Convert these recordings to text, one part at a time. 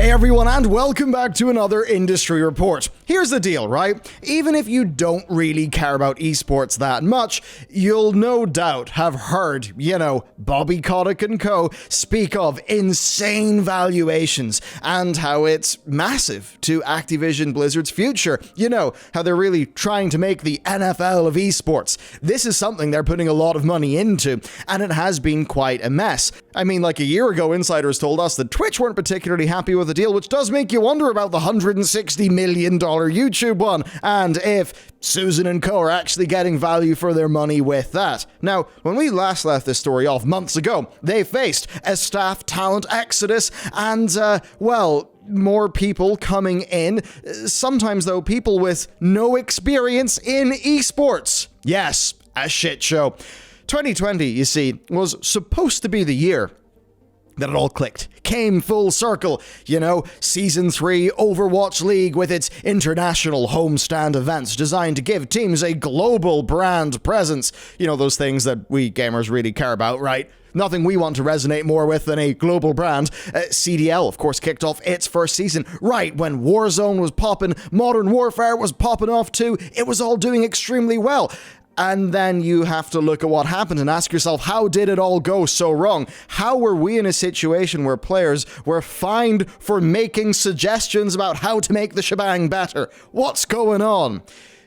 Hey everyone, and welcome back to another industry report. Here's the deal, right? Even if you don't really care about esports that much, you'll no doubt have heard, Bobby Kotick and co. speak of insane valuations and how it's massive to Activision Blizzard's future. How they're really trying to make the NFL of esports. This is something they're putting a lot of money into, and it has been quite a mess. I mean, like a year ago, insiders told us that Twitch weren't particularly happy with the deal, which does make you wonder about the $160 million YouTube one, and if Susan and co. are actually getting value for their money with that. Now, when we last left this story off months ago, they faced a staff talent exodus and, more people coming in. Sometimes, though, people with no experience in esports. Yes, a shit show. 2020, you see, was supposed to be the year that it all clicked. Came full circle, Season 3 Overwatch League with its international homestand events designed to give teams a global brand presence. Those things that we gamers really care about, right? Nothing we want to resonate more with than a global brand. CDL, of course, kicked off its first season right when Warzone was popping, Modern Warfare was popping off too. It was all doing extremely well. And then you have to look at what happened and ask yourself, how did it all go so wrong? How were we in a situation where players were fined for making suggestions about how to make the shebang better? What's going on?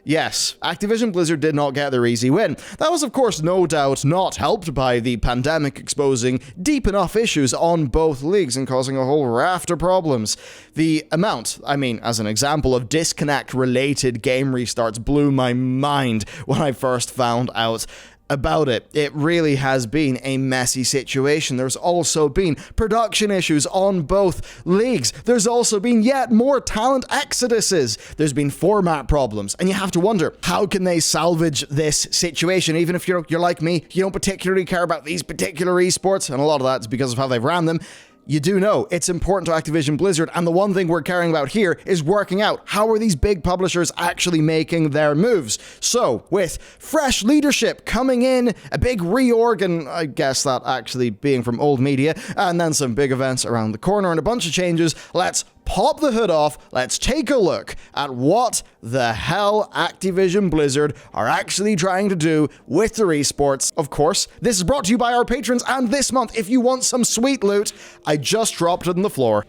Yes, Activision Blizzard did not get their easy win. That was, of course, no doubt not helped by the pandemic exposing deep enough issues on both leagues and causing a whole raft of problems. The amount, as an example, of disconnect-related game restarts blew my mind when I first found out about it. It really has been a messy situation. There's also been production issues on both leagues. There's also been yet more talent exoduses. There's been format problems, and you have to wonder, how can they salvage this situation? Even if you're like me, you don't particularly care about these particular esports, and a lot of that's because of how they've ran them. You do know it's important to Activision Blizzard, and the one thing we're caring about here is working out how are these big publishers actually making their moves. So, with fresh leadership coming in, a big reorg, and I guess that actually being from old media, and then some big events around the corner and a bunch of changes, let's pop the hood off, let's take a look at what the hell Activision Blizzard are actually trying to do with their esports. Of course, this is brought to you by our patrons, and this month, if you want some sweet loot, I just dropped it on the floor.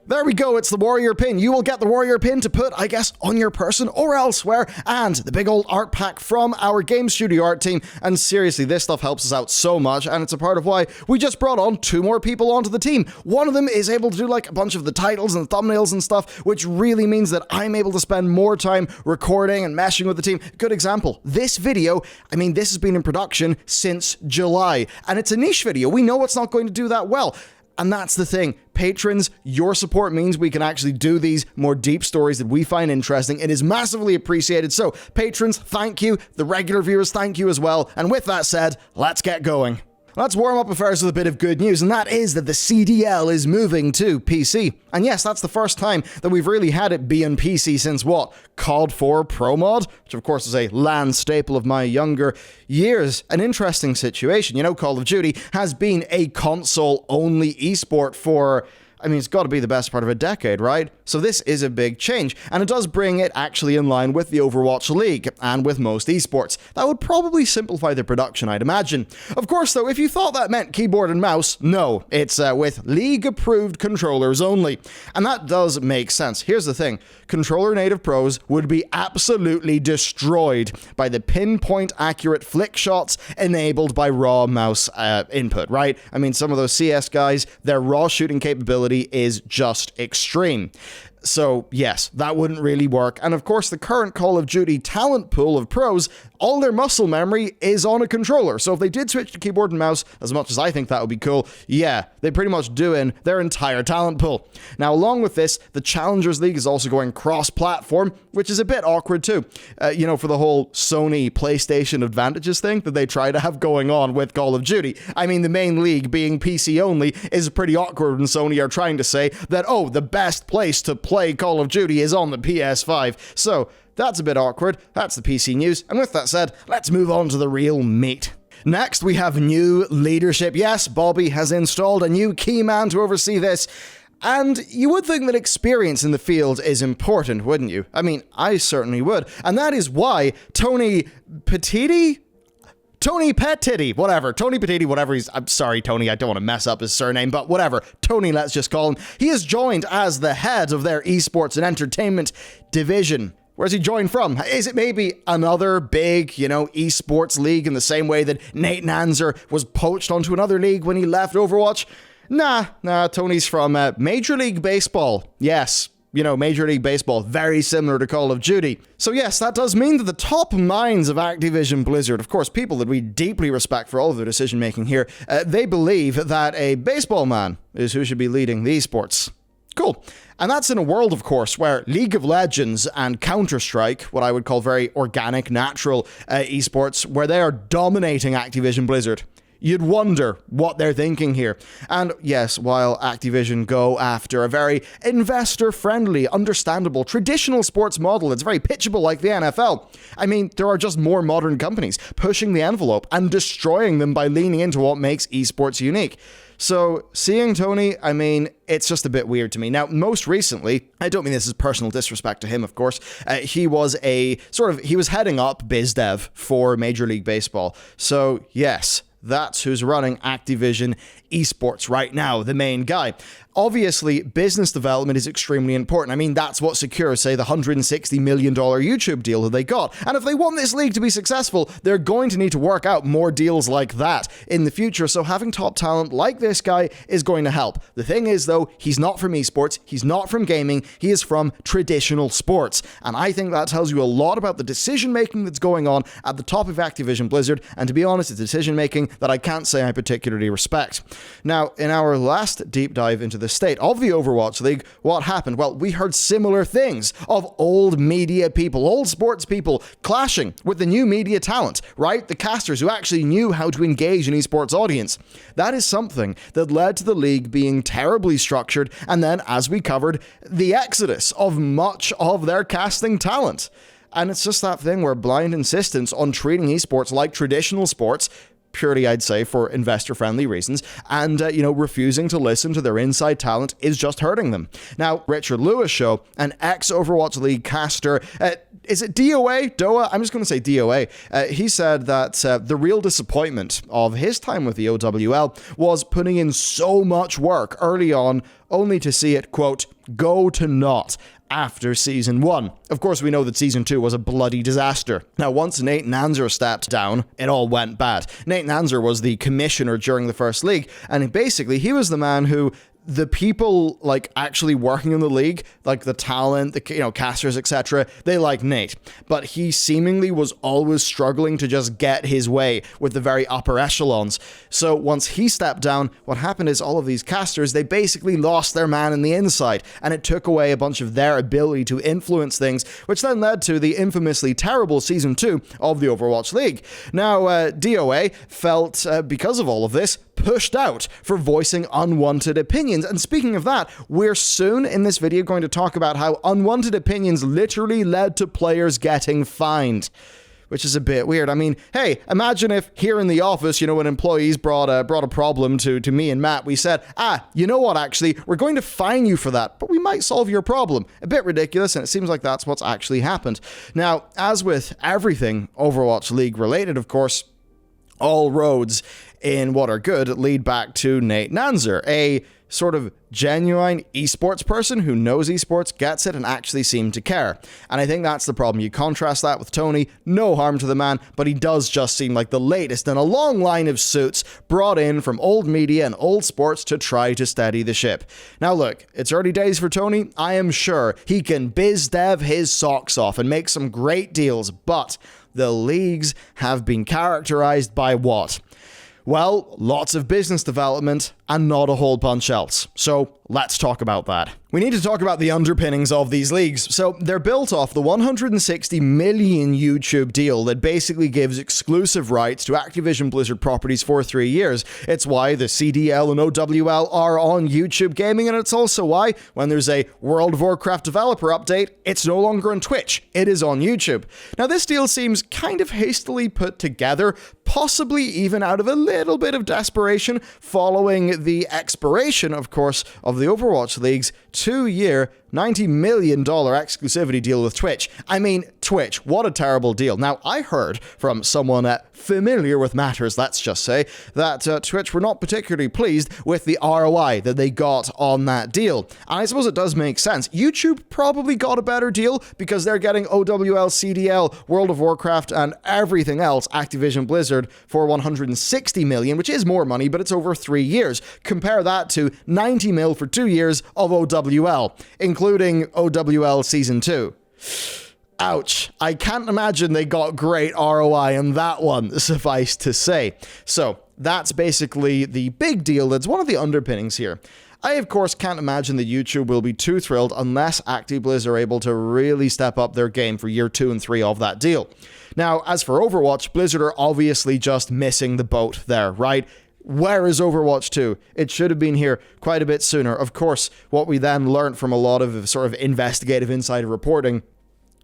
There we go, it's the Warrior Pin. You will get the Warrior Pin to put, I guess, on your person or elsewhere, and the big old art pack from our Game Studio art team. And seriously, this stuff helps us out so much, and it's a part of why we just brought on 2 more people onto the team. One of them is able to do a bunch of the titles and thumbnails and stuff, which really means that I'm able to spend more time recording and meshing with the team. Good example, this video, this has been in production since July, and it's a niche video. We know it's not going to do that well. And that's the thing. Patrons, your support means we can actually do these more deep stories that we find interesting. It is massively appreciated. So, patrons, thank you. The regular viewers, thank you as well. And with that said, let's get going. Let's warm up affairs with a bit of good news, and that is that the CDL is moving to PC. And yes, that's the first time that we've really had it be on PC since COD 4 Pro Mod, which of course is a LAN staple of my younger years. An interesting situation. Call of Duty has been a console-only esport for it's got to be the best part of a decade, right? So this is a big change, and it does bring it actually in line with the Overwatch League and with most esports. That would probably simplify the production, I'd imagine. Of course, though, if you thought that meant keyboard and mouse, no, it's with League-approved controllers only. And that does make sense. Here's the thing. Controller-native pros would be absolutely destroyed by the pinpoint-accurate flick shots enabled by raw mouse input, right? Some of those CS guys, their raw shooting capability is just extreme. So yes, that wouldn't really work. And of course, the current Call of Duty talent pool of pros, all their muscle memory is on a controller. So if they did switch to keyboard and mouse, as much as I think that would be cool, yeah, they pretty much do in their entire talent pool. Now, along with this, the Challengers League is also going cross-platform, which is a bit awkward too. For the whole Sony PlayStation advantages thing that they try to have going on with Call of Duty. The main league being PC only is pretty awkward when Sony are trying to say that, the best place to play Call of Duty is on the PS5. So, that's a bit awkward. That's the PC news. And with that said, let's move on to the real meat. Next, we have new leadership. Yes, Bobby has installed a new key man to oversee this. And you would think that experience in the field is important, wouldn't you? I mean, I certainly would. And that is why Tony Petiti, whatever I'm sorry, Tony, I don't want to mess up his surname, but whatever. Tony, let's just call him. He has joined as the head of their esports and entertainment division. Where's he joined from? Is it maybe another big, esports league in the same way that Nate Nanzer was poached onto another league when he left Overwatch? Nah, Tony's from Major League Baseball. Yes, Major League Baseball, very similar to Call of Duty. So yes, that does mean that the top minds of Activision Blizzard, of course, people that we deeply respect for all of their decision-making here, they believe that a baseball man is who should be leading the esports. Cool. And that's in a world, of course, where League of Legends and Counter-Strike, what I would call very organic, natural esports, where they are dominating Activision Blizzard. You'd wonder what they're thinking here. And yes, while Activision go after a very investor-friendly, understandable, traditional sports model, it's very pitchable like the NFL. I mean, there are just more modern companies pushing the envelope and destroying them by leaning into what makes esports unique. So, seeing Tony, I mean, it's just a bit weird to me. Now, most recently, I don't mean this as personal disrespect to him, of course, he was heading up biz dev for Major League Baseball. So, yes, that's who's running Activision Esports right now, the main guy. Obviously, business development is extremely important. I mean, that's what secures, say, the $160 million YouTube deal that they got. And if they want this league to be successful, they're going to need to work out more deals like that in the future. So having top talent like this guy is going to help. The thing is, though, he's not from esports. He's not from gaming. He is from traditional sports. And I think that tells you a lot about the decision-making that's going on at the top of Activision Blizzard. And to be honest, it's decision-making that I can't say I particularly respect. Now, in our last deep dive into the state of the Overwatch League, what happened? Well, we heard similar things of old media people, old sports people clashing with the new media talent, right? The casters who actually knew how to engage an esports audience. That is something that led to the league being terribly structured, and then, as we covered, the exodus of much of their casting talent. And it's just that thing where blind insistence on treating esports like traditional sports, purely, I'd say, for investor-friendly reasons, and, refusing to listen to their inside talent is just hurting them. Now, Richard Lewis Show, an ex-Overwatch League caster, is it DOA? DOA? I'm just going to say DOA. He said that the real disappointment of his time with the OWL was putting in so much work early on, only to see it, quote, go to naught after Season 1. Of course, we know that Season 2 was a bloody disaster. Now, once Nate Nanzer stepped down, it all went bad. Nate Nanzer was the commissioner during the first league, and basically, he was the man who the people, actually working in the league, the talent, the, casters, etc., they like Nate. But he seemingly was always struggling to just get his way with the very upper echelons. So once he stepped down, what happened is all of these casters, they basically lost their man in the inside, and it took away a bunch of their ability to influence things, which then led to the infamously terrible Season 2 of the Overwatch League. Now, DOA felt, because of all of this, pushed out for voicing unwanted opinions. And speaking of that, we're soon in this video going to talk about how unwanted opinions literally led to players getting fined, which is a bit weird. I mean, hey, imagine if here in the office, when employees brought a problem to me and Matt, we said, you know what, actually, we're going to fine you for that, but we might solve your problem. A bit ridiculous, and it seems like that's what's actually happened. Now, as with everything Overwatch League related, of course, all roads in what are good lead back to Nate Nanzer, a sort of genuine esports person who knows esports, gets it, and actually seemed to care. And I think that's the problem. You contrast that with Tony, no harm to the man, but he does just seem like the latest in a long line of suits brought in from old media and old sports to try to steady the ship. Now look, it's early days for Tony. I am sure he can biz dev his socks off and make some great deals, but the leagues have been characterized by what? Well, lots of business development and not a whole bunch else. So let's talk about that. We need to talk about the underpinnings of these leagues. So they're built off the $160 million YouTube deal that basically gives exclusive rights to Activision Blizzard properties for 3 years. It's why the CDL and OWL are on YouTube Gaming, and it's also why when there's a World of Warcraft developer update, it's no longer on Twitch. It is on YouTube. Now this deal seems kind of hastily put together, possibly even out of a little bit of desperation following the expiration, of course, of of the Overwatch League's 2-year, $90 million exclusivity deal with Twitch. I mean, Twitch, what a terrible deal. Now, I heard from someone familiar with matters, let's just say, that Twitch were not particularly pleased with the ROI that they got on that deal. And I suppose it does make sense. YouTube probably got a better deal because they're getting OWL, CDL, World of Warcraft, and everything else, Activision Blizzard, for $160 million, which is more money, but it's over 3 years. Compare that to $90 million for 2 years of OWL, including OWL Season 2. Ouch. I can't imagine they got great ROI on that one, suffice to say. So, that's basically the big deal that's one of the underpinnings here. I, of course, can't imagine that YouTube will be too thrilled unless ActiBliz are able to really step up their game for year 2 and 3 of that deal. Now, as for Overwatch, Blizzard are obviously just missing the boat there, right? Where is Overwatch 2? It should have been here quite a bit sooner. Of course, what we then learned from a lot of sort of investigative insider reporting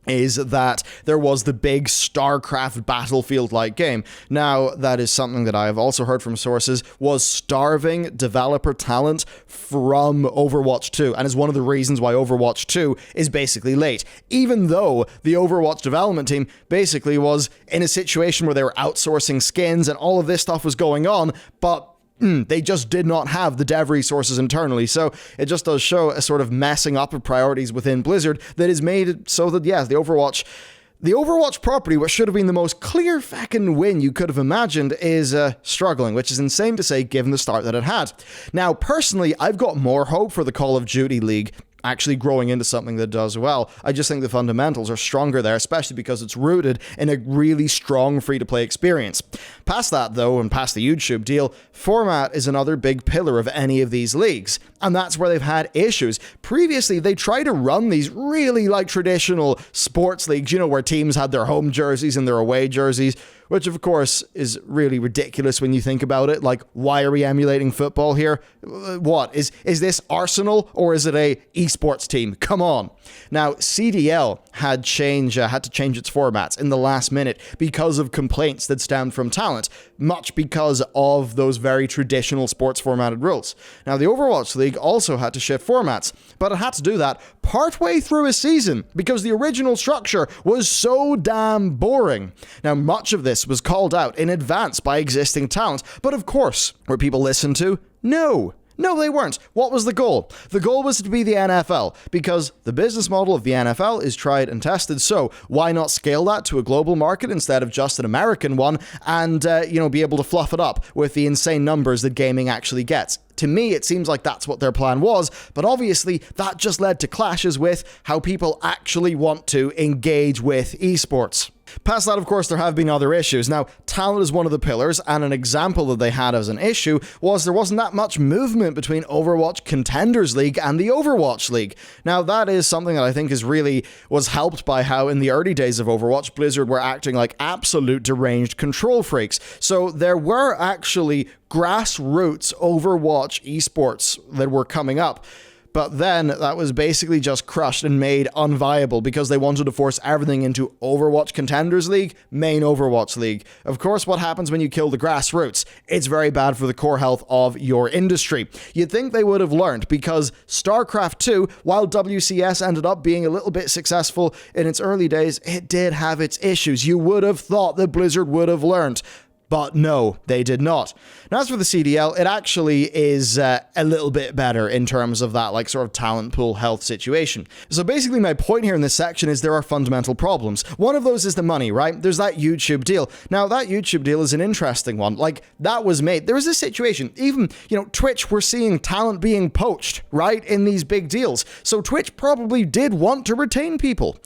is that there was the big StarCraft Battlefield-like game. Now, that is something that I have also heard from sources was starving developer talent from Overwatch 2, and is one of the reasons why Overwatch 2 is basically late. Even though the Overwatch development team basically was in a situation where they were outsourcing skins and all of this stuff was going on, but they just did not have the dev resources internally. So it just does show a sort of messing up of priorities within Blizzard that has made it so that, yes, the Overwatch property, which should have been the most clear fucking win you could have imagined, is struggling, which is insane to say given the start that it had. Now, personally, I've got more hope for the Call of Duty League actually growing into something that does well. I just think the fundamentals are stronger there, especially because it's rooted in a really strong free-to-play experience. Past that, though, and past the YouTube deal, format is another big pillar of any of these leagues, and that's where they've had issues. Previously, they tried to run these really, traditional sports leagues, where teams had their home jerseys and their away jerseys, which of course is really ridiculous when you think about it. Like, why are we emulating football here? What? Is this Arsenal or is it a esports team? Come on. Now, CDL had to change its formats in the last minute because of complaints that stemmed from talent, much because of those very traditional sports formatted rules. Now, the Overwatch League also had to shift formats, but it had to do that partway through a season because the original structure was so damn boring. Now, much of this was called out in advance by existing talent, but of course, were people listened to? No, they weren't. What was the goal? The goal was to be the NFL, because the business model of the NFL is tried and tested, so why not scale that to a global market instead of just an American one and, be able to fluff it up with the insane numbers that gaming actually gets? To me, it seems like that's what their plan was, but obviously that just led to clashes with how people actually want to engage with esports. Past that, of course, there have been other issues. Now, talent is one of the pillars, and an example that they had as an issue was there wasn't that much movement between Overwatch Contenders League and the Overwatch League. Now, that is something that I think was helped by how in the early days of Overwatch, Blizzard were acting like absolute deranged control freaks. So there were actually grassroots Overwatch esports that were coming up. But then that was basically just crushed and made unviable because they wanted to force everything into Overwatch Contenders League, main Overwatch League. Of course, what happens when you kill the grassroots? It's very bad for the core health of your industry. You'd think they would have learned because StarCraft 2, while WCS ended up being a little bit successful in its early days, it did have its issues. You would have thought that Blizzard would have learned. But no, they did not. Now, as for the CDL, it actually is a little bit better in terms of that, sort of talent pool health situation. So basically, my point here in this section is there are fundamental problems. One of those is the money, right? There's that YouTube deal. Now, that YouTube deal is an interesting one. That was made. There was a situation, even, Twitch, we're seeing talent being poached, right, in these big deals. So Twitch probably did want to retain people.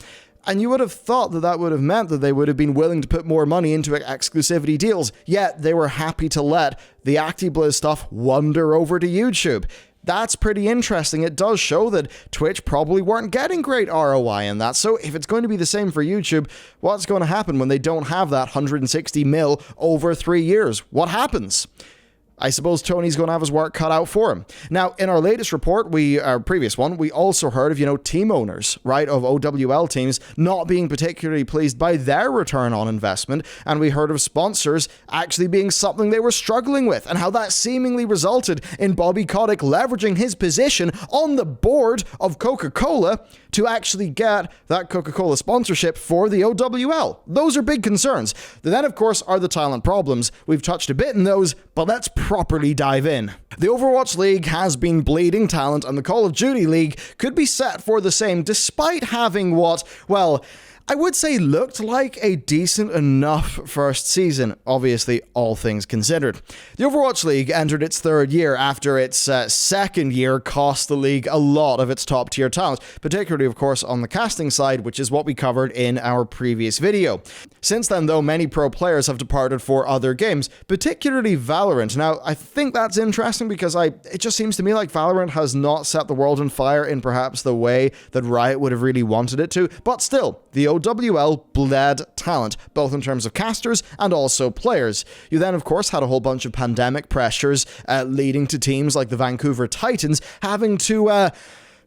And you would have thought that that would have meant that they would have been willing to put more money into exclusivity deals, yet they were happy to let the ActiBliz stuff wander over to YouTube. That's pretty interesting. It does show that Twitch probably weren't getting great ROI in that. So if it's going to be the same for YouTube, what's going to happen when they don't have that 160 mil over 3 years? What happens? I suppose Tony's going to have his work cut out for him. Now, in our latest report, our previous one, we also heard of, team owners, right, of OWL teams not being particularly pleased by their return on investment, and we heard of sponsors actually being something they were struggling with, and how that seemingly resulted in Bobby Kotick leveraging his position on the board of Coca-Cola to actually get that Coca-Cola sponsorship for the OWL. Those are big concerns. Then, of course, are the talent problems. We've touched a bit in those, but let's properly dive in. The Overwatch League has been bleeding talent, and the Call of Duty League could be set for the same, despite having what, well, I would say looked like a decent enough first season, obviously all things considered. The Overwatch League entered its third year after its second year cost the league a lot of its top tier talent, particularly of course on the casting side, which is what we covered in our previous video. Since then though, many pro players have departed for other games, particularly Valorant. Now I think that's interesting because it just seems to me like Valorant has not set the world on fire in perhaps the way that Riot would have really wanted it to, but still, the OWL bled talent, both in terms of casters and also players. You then, of course, had a whole bunch of pandemic pressures leading to teams like the Vancouver Titans having to,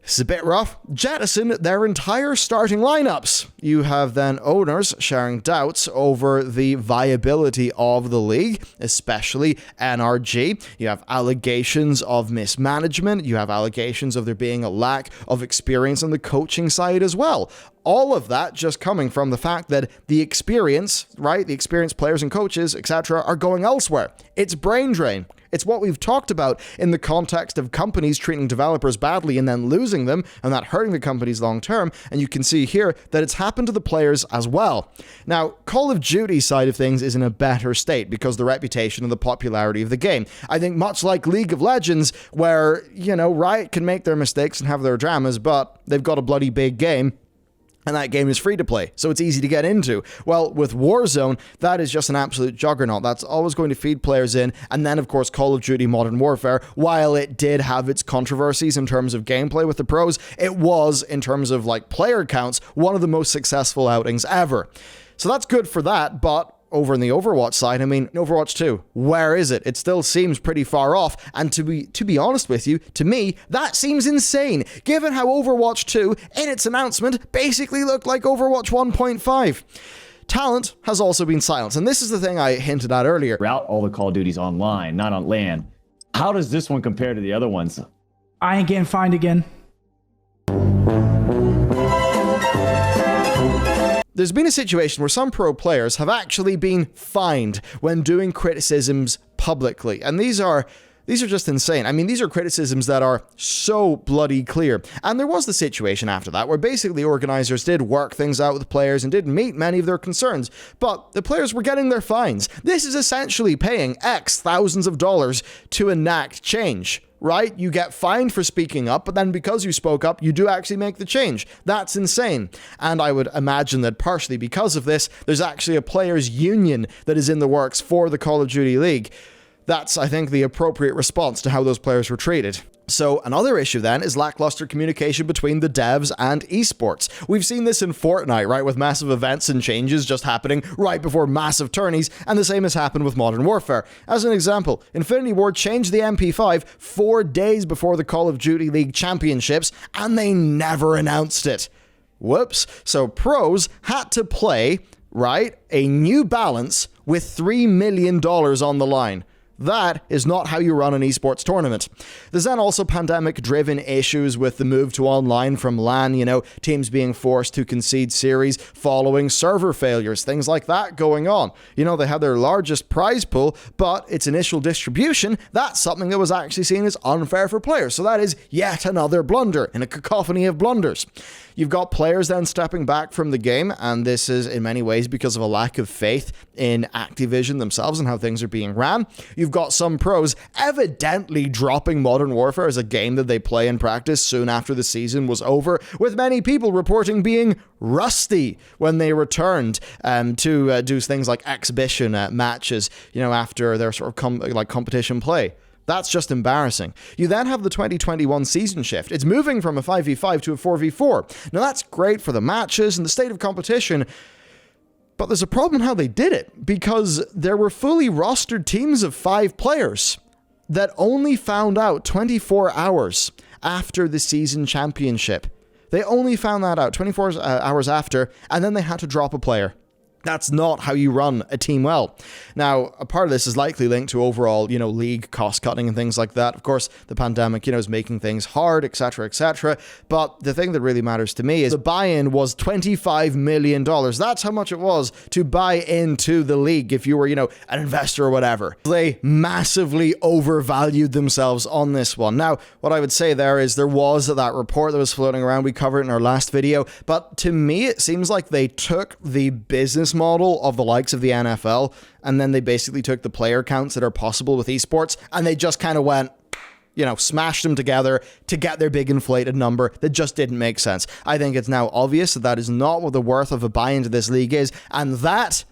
it's a bit rough, jettison their entire starting lineups. You have then owners sharing doubts over the viability of the league, especially NRG. You have allegations of mismanagement. You have allegations of there being a lack of experience on the coaching side as well. All of that just coming from the fact that the experience, right, the experienced players and coaches, etc., are going elsewhere. It's brain drain. It's what we've talked about in the context of companies treating developers badly and then losing them, and that hurting the companies long term, and you can see here that it's happened to the players as well. Now, Call of Duty side of things is in a better state because the reputation and the popularity of the game. I think much like League of Legends, where, Riot can make their mistakes and have their dramas, but they've got a bloody big game, and that game is free to play, so it's easy to get into. Well, with Warzone, that is just an absolute juggernaut. That's always going to feed players in, and then, of course, Call of Duty Modern Warfare, while it did have its controversies in terms of gameplay with the pros, it was, in terms of, player counts, one of the most successful outings ever. So that's good for that, but over in the Overwatch side, Overwatch 2, where is it? It still seems pretty far off, and to be honest with you, to me, that seems insane, given how Overwatch 2, in its announcement, basically looked like Overwatch 1.5. Talent has also been silenced, and this is the thing I hinted at earlier. Route all the Call of Duties online, not on LAN. How does this one compare to the other ones? I ain't getting fined again. There's been a situation where some pro players have actually been fined when doing criticisms publicly, and these are just insane. These are criticisms that are so bloody clear. And there was the situation after that where basically organizers did work things out with players and did meet many of their concerns, but the players were getting their fines. This is essentially paying X thousands of dollars to enact change. Right? You get fined for speaking up, but then because you spoke up, you do actually make the change. That's insane. And I would imagine that partially because of this, there's actually a players' union that is in the works for the Call of Duty League. That's, I think, the appropriate response to how those players were treated. So another issue then is lackluster communication between the devs and esports. We've seen this in Fortnite, right, with massive events and changes just happening right before massive tourneys, and the same has happened with Modern Warfare. As an example, Infinity Ward changed the MP5 4 days before the Call of Duty League Championships, and they never announced it. Whoops. So pros had to play, right, a New Balance with $3 million on the line. That is not how you run an esports tournament. There's then also pandemic-driven issues with the move to online from LAN, teams being forced to concede series following server failures, things like that going on. They had their largest prize pool, but its initial distribution, that's something that was actually seen as unfair for players. So that is yet another blunder in a cacophony of blunders. You've got players then stepping back from the game, and this is in many ways because of a lack of faith in Activision themselves and how things are being ran. You've got some pros evidently dropping Modern Warfare as a game that they play in practice soon after the season was over, with many people reporting being rusty when they returned to do things like exhibition matches, after their sort of competition play. That's just embarrassing. You then have the 2021 season shift. It's moving from a 5v5 to a 4v4. Now that's great for the matches and the state of competition, but there's a problem how they did it, because there were fully rostered teams of 5 players. that only found out 24 hours after the season championship. They only found that out 24 hours after, and then they had to drop a player. That's not how you run a team well. Now, a part of this is likely linked to overall, league cost cutting and things like that. Of course, the pandemic, is making things hard, etc., etc. But the thing that really matters to me is the buy-in was $25 million. That's how much it was to buy into the league if you were, an investor or whatever. They massively overvalued themselves on this one. Now, what I would say there is there was that report that was floating around. We covered it in our last video. But to me, it seems like they took the business model of the likes of the NFL, and then they basically took the player counts that are possible with esports, and they just kind of went, smashed them together to get their big inflated number that just didn't make sense. I think it's now obvious that that is not what the worth of a buy into this league is, and that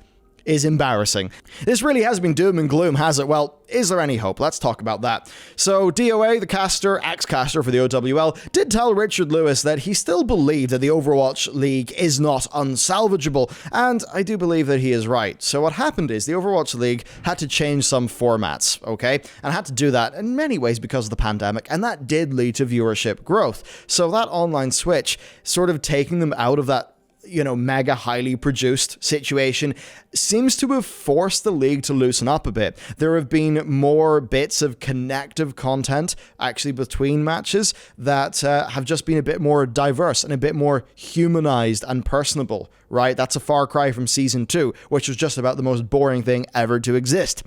is embarrassing. This really has been doom and gloom, has it? Well, is there any hope? Let's talk about that. So DOA, the caster, ex-caster for the OWL, did tell Richard Lewis that he still believed that the Overwatch League is not unsalvageable, and I do believe that he is right. So what happened is the Overwatch League had to change some formats, okay? And had to do that in many ways because of the pandemic, and that did lead to viewership growth. So that online switch, sort of taking them out of that mega highly produced situation, seems to have forced the league to loosen up a bit. There have been more bits of connective content actually between matches that have just been a bit more diverse and a bit more humanized and personable, right? That's a far cry from Season 2, which was just about the most boring thing ever to exist.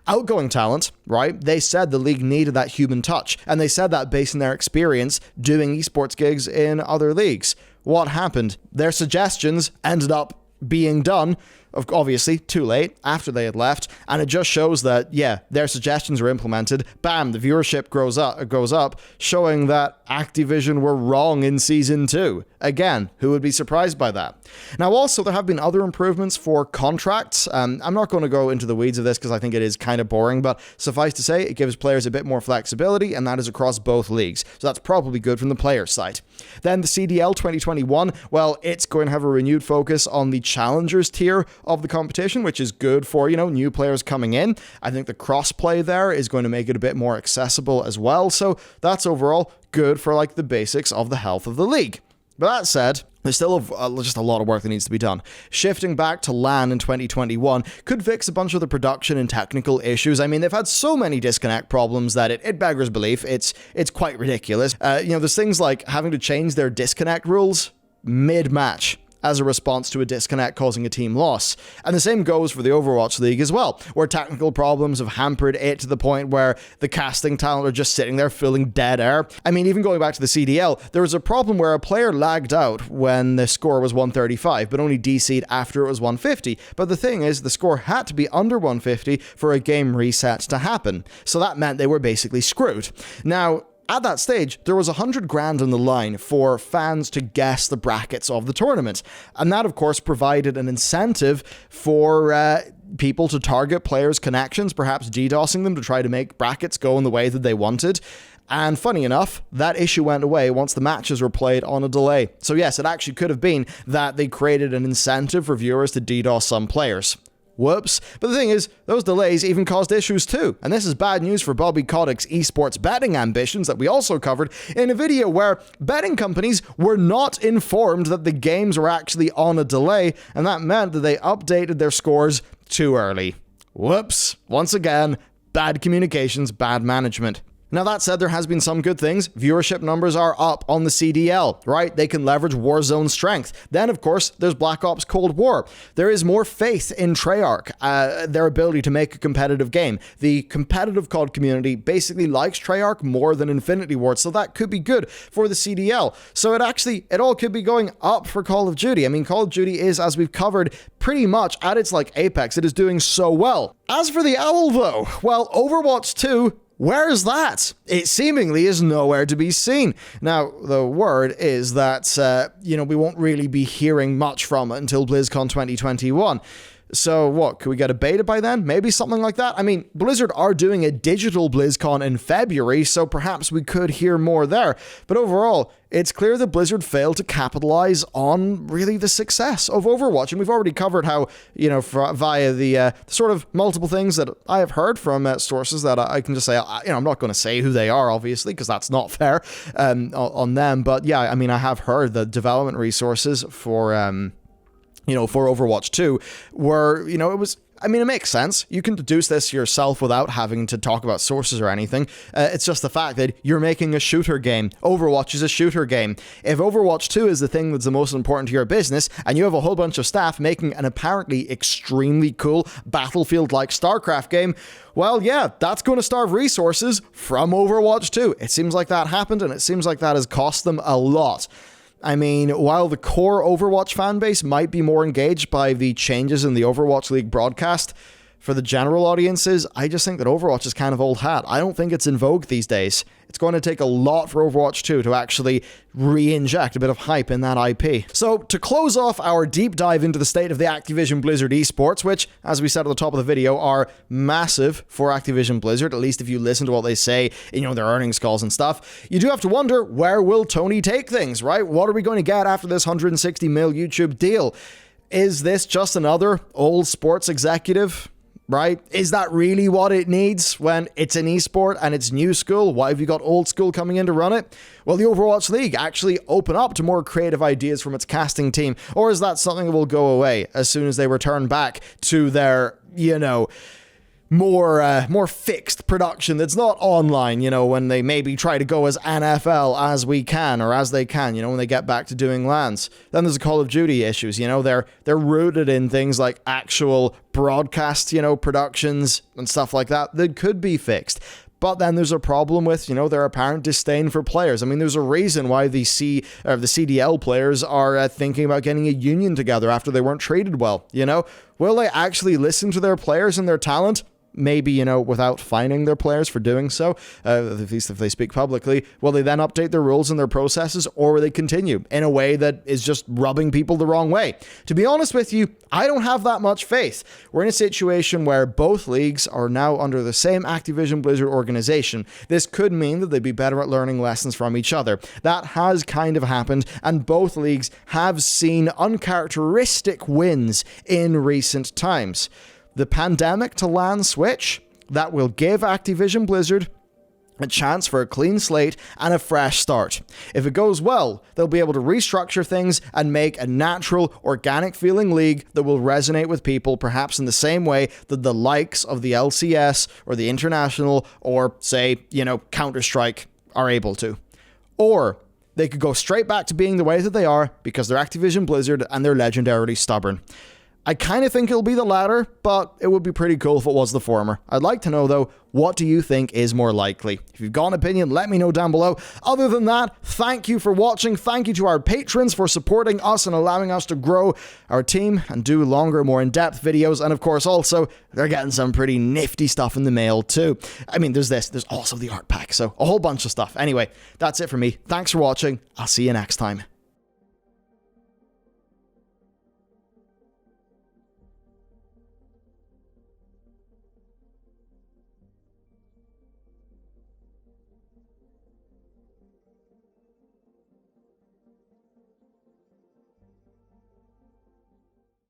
Outgoing talent, right? They said the league needed that human touch, and they said that based on their experience doing esports gigs in other leagues. What happened? Their suggestions ended up being done, obviously too late, after they had left, and it just shows that, yeah, their suggestions were implemented, bam, the viewership goes up, showing that Activision were wrong in Season 2. Again, who would be surprised by that? Now, also, there have been other improvements for contracts. I'm not going to go into the weeds of this because I think it is kind of boring, but suffice to say, it gives players a bit more flexibility, and that is across both leagues. So that's probably good from the player side. Then the CDL 2021, well, it's going to have a renewed focus on the challengers tier of the competition, which is good for, new players coming in. I think the cross-play there is going to make it a bit more accessible as well. So that's overall good for the basics of the health of the league. But that said, there's still just a lot of work that needs to be done. Shifting back to LAN in 2021 could fix a bunch of the production and technical issues. I mean, they've had so many disconnect problems that it beggars belief. It's quite ridiculous. There's things like having to change their disconnect rules mid-match as a response to a disconnect causing a team loss. And the same goes for the Overwatch League as well, where technical problems have hampered it to the point where the casting talent are just sitting there filling dead air. I mean, even going back to the CDL, there was a problem where a player lagged out when the score was 135, but only DC'd after it was 150. But the thing is, the score had to be under 150 for a game reset to happen. So that meant they were basically screwed. Now, at that stage, there was 100 grand on the line for fans to guess the brackets of the tournament. And that, of course, provided an incentive for people to target players' connections, perhaps DDoSing them to try to make brackets go in the way that they wanted. And funny enough, that issue went away once the matches were played on a delay. So yes, it actually could have been that they created an incentive for viewers to DDoS some players. Whoops. But the thing is, those delays even caused issues too. And this is bad news for Bobby Kotick's esports betting ambitions that we also covered in a video where betting companies were not informed that the games were actually on a delay, and that meant that they updated their scores too early. Whoops. Once again, bad communications, bad management. Now, that said, there has been some good things. Viewership numbers are up on the CDL, right? They can leverage Warzone's strength. Then, of course, there's Black Ops Cold War. There is more faith in Treyarch, their ability to make a competitive game. The competitive COD community basically likes Treyarch more than Infinity Ward, so that could be good for the CDL. So it all could be going up for Call of Duty. I mean, Call of Duty is, as we've covered, pretty much at its apex. It is doing so well. As for the Owl, though, well, Overwatch 2... where is that? It seemingly is nowhere to be seen. Now, the word is that, we won't really be hearing much from it until BlizzCon 2021. So what, could we get a beta by then? Maybe something like that? I mean, Blizzard are doing a digital BlizzCon in February, so perhaps we could hear more there. But overall, it's clear that Blizzard failed to capitalize on really the success of Overwatch. And we've already covered how, via the sort of multiple things that I have heard from sources that I can just say, I'm not going to say who they are, obviously, because that's not fair on them. But yeah, I mean, I have heard the development resources for Overwatch 2 were, it makes sense. You can deduce this yourself without having to talk about sources or anything. It's just the fact that you're making a shooter game. Overwatch is a shooter game. If Overwatch 2 is the thing that's the most important to your business, and you have a whole bunch of staff making an apparently extremely cool Battlefield-like StarCraft game, well, yeah, that's going to starve resources from Overwatch 2. It seems like that happened, and it seems like that has cost them a lot. I mean, while the core Overwatch fanbase might be more engaged by the changes in the Overwatch League broadcast, for the general audiences, I just think that Overwatch is kind of old hat. I don't think it's in vogue these days. It's going to take a lot for Overwatch 2 to actually re-inject a bit of hype in that IP. So, to close off our deep dive into the state of the Activision Blizzard esports, which, as we said at the top of the video, are massive for Activision Blizzard, at least if you listen to what they say in their earnings calls and stuff, you do have to wonder, where will Tony take things, right? What are we going to get after this $160 million YouTube deal? Is this just another old sports executive? Right? Is that really what it needs when it's an esport and it's new school? Why have you got old school coming in to run it? Will the Overwatch League actually open up to more creative ideas from its casting team? Or is that something that will go away as soon as they return back to their, more fixed production that's not online, when they maybe try to go as NFL as we can, or as they can, when they get back to doing LANs. Then there's the Call of Duty issues, they're rooted in things like actual broadcast, productions and stuff like that could be fixed. But then there's a problem with, their apparent disdain for players. I mean, there's a reason why the CDL players are thinking about getting a union together after they weren't treated well, Will they actually listen to their players and their talent? Maybe, without fining their players for doing so, at least if they speak publicly. Will they then update their rules and their processes, or will they continue in a way that is just rubbing people the wrong way? To be honest with you, I don't have that much faith. We're in a situation where both leagues are now under the same Activision Blizzard organization. This could mean that they'd be better at learning lessons from each other. That has kind of happened, and both leagues have seen uncharacteristic wins in recent times. The pandemic to LAN switch, that will give Activision Blizzard a chance for a clean slate and a fresh start. If it goes well, they'll be able to restructure things and make a natural, organic feeling league that will resonate with people, perhaps in the same way that the likes of the LCS or the International or, say, Counter-Strike are able to. Or they could go straight back to being the way that they are because they're Activision Blizzard and they're legendarily stubborn. I kind of think it'll be the latter, but it would be pretty cool if it was the former. I'd like to know, though, what do you think is more likely? If you've got an opinion, let me know down below. Other than that, thank you for watching. Thank you to our patrons for supporting us and allowing us to grow our team and do longer, more in-depth videos. And of course, also, they're getting some pretty nifty stuff in the mail, too. I mean, there's also the art pack, so a whole bunch of stuff. Anyway, that's it for me. Thanks for watching. I'll see you next time.